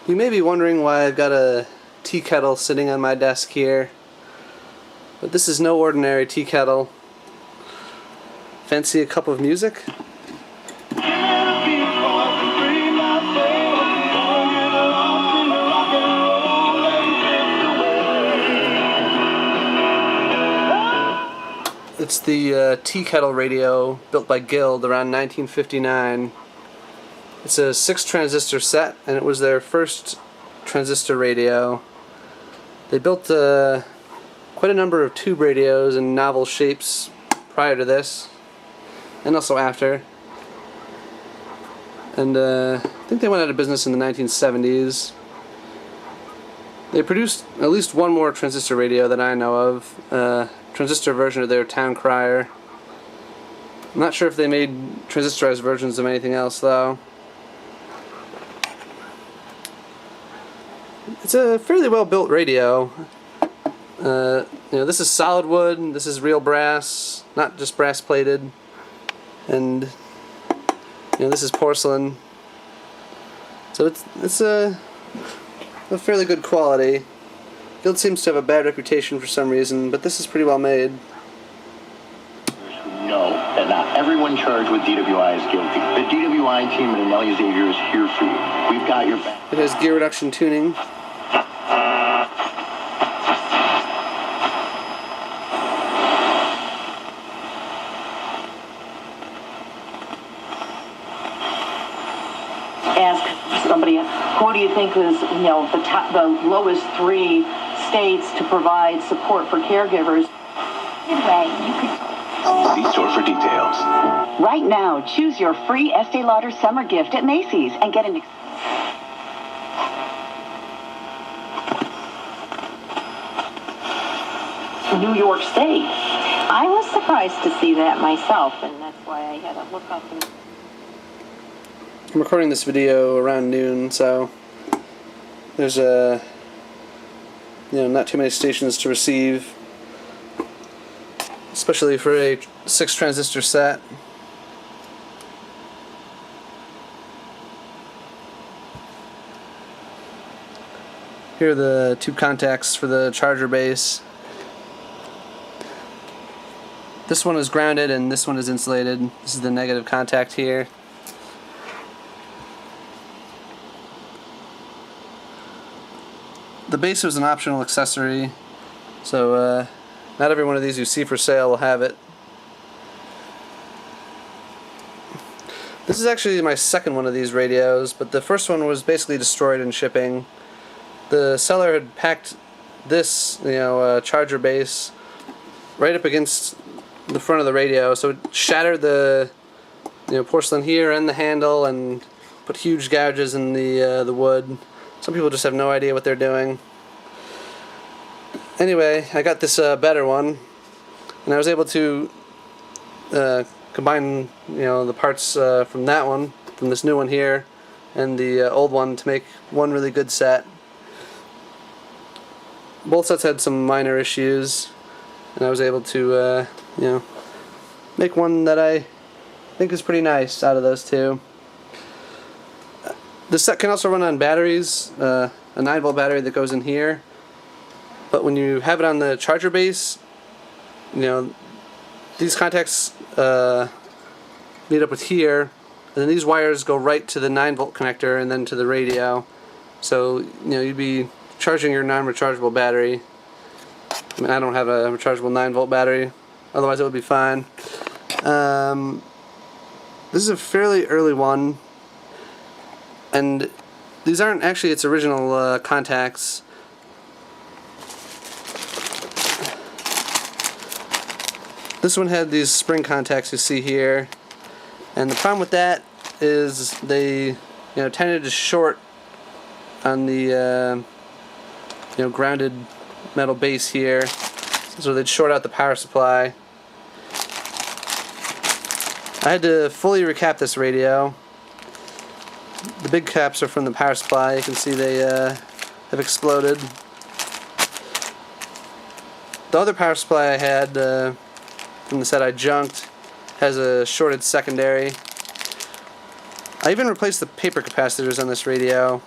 You may be wondering why I've got a tea kettle sitting on my desk here, but this is no ordinary tea kettle. Fancy a cup of music? It's the Teakettle radio built by Guild around 1959. It's a 6-transistor set, and it was their first transistor radio. They built quite a number of tube radios in novel shapes prior to this, and also after. And I think they went out of business in the 1970s. They produced at least one more transistor radio that I know of, transistor version of their town crier. I'm not sure if they made transistorized versions of anything else though. It's a fairly well built radio. This is solid wood, this is real brass, not just brass plated, and this is porcelain. So it's a fairly good quality. Guild seems to have a bad reputation for some reason, but this is pretty well made. Know that not everyone charged with DWI is guilty. The DWI team at Anelli Xavier is here for you. We've got your back. It has gear reduction tuning. Ask somebody, who do you think was, the lowest 3 states to provide support for caregivers? Anyway, you could... See store for details. Right now, choose your free Estee Lauder summer gift at Macy's and get an... New York State. I was surprised to see that myself, and that's why I had to look up and... I'm recording this video around noon, so there's not too many stations to receive, especially for a 6-transistor set. Here are the tube contacts for the charger base. This one is grounded and this one is insulated. This is the negative contact here. The base was an optional accessory, so not every one of these you see for sale will have it. This is actually my second one of these radios, but the first one was basically destroyed in shipping. The seller had packed this, charger base right up against the front of the radio, so it shattered the porcelain here and the handle and put huge gouges in the wood. Some people just have no idea what they're doing. Anyway, I got this better one, and I was able to combine the parts from that one, from this new one here, and the old one to make one really good set. Both sets had some minor issues, and I was able to make one that I think is pretty nice out of those two. This set can also run on batteries, a 9-volt battery that goes in here, but when you have it on the charger base, these contacts meet up with here, and then these wires go right to the 9-volt connector and then to the radio. So you'd be charging your non-rechargeable battery. I mean, I don't have a rechargeable 9-volt battery, otherwise it would be fine. This is a fairly early one, and these aren't actually its original contacts. This one had these spring contacts you see here, and the problem with that is they tended to short on the grounded metal base here, so they'd short out the power supply. I had to fully recap this radio. The big caps are from the power supply. You can see they have exploded. The other power supply I had from the set I junked has a shorted secondary. I even replaced the paper capacitors on this radio,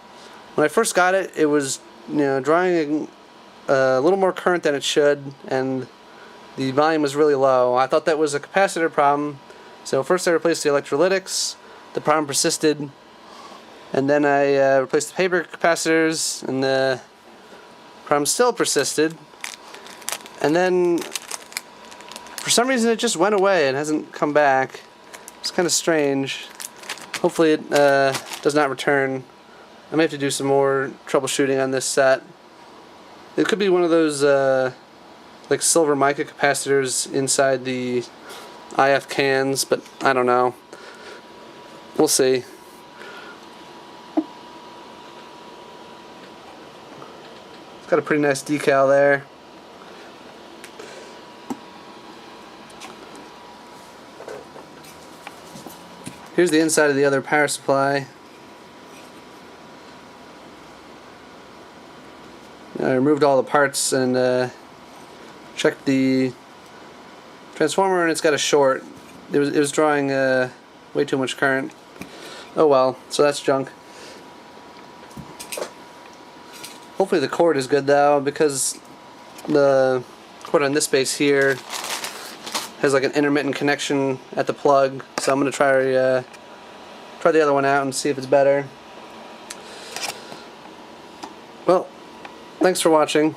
When I first got it, it was drawing a little more current than it should, and the volume was really low. I thought that was a capacitor problem, so first I replaced the electrolytics. The problem persisted, and then I replaced the paper capacitors, and the problem still persisted. And then for some reason it just went away and hasn't come back. It's kind of strange. Hopefully it does not return. I may have to do some more troubleshooting on this set. It could be one of those like silver mica capacitors inside the IF cans, but I don't know. We'll see. It's got a pretty nice decal there. Here's the inside of the other power supply. I removed all the parts and checked the transformer, and it's got a short. It was drawing way too much current. Oh well, so that's junk. Hopefully the cord is good though, because the cord on this base here has like an intermittent connection at the plug. So I'm gonna try the other one out and see if it's better. Well, thanks for watching.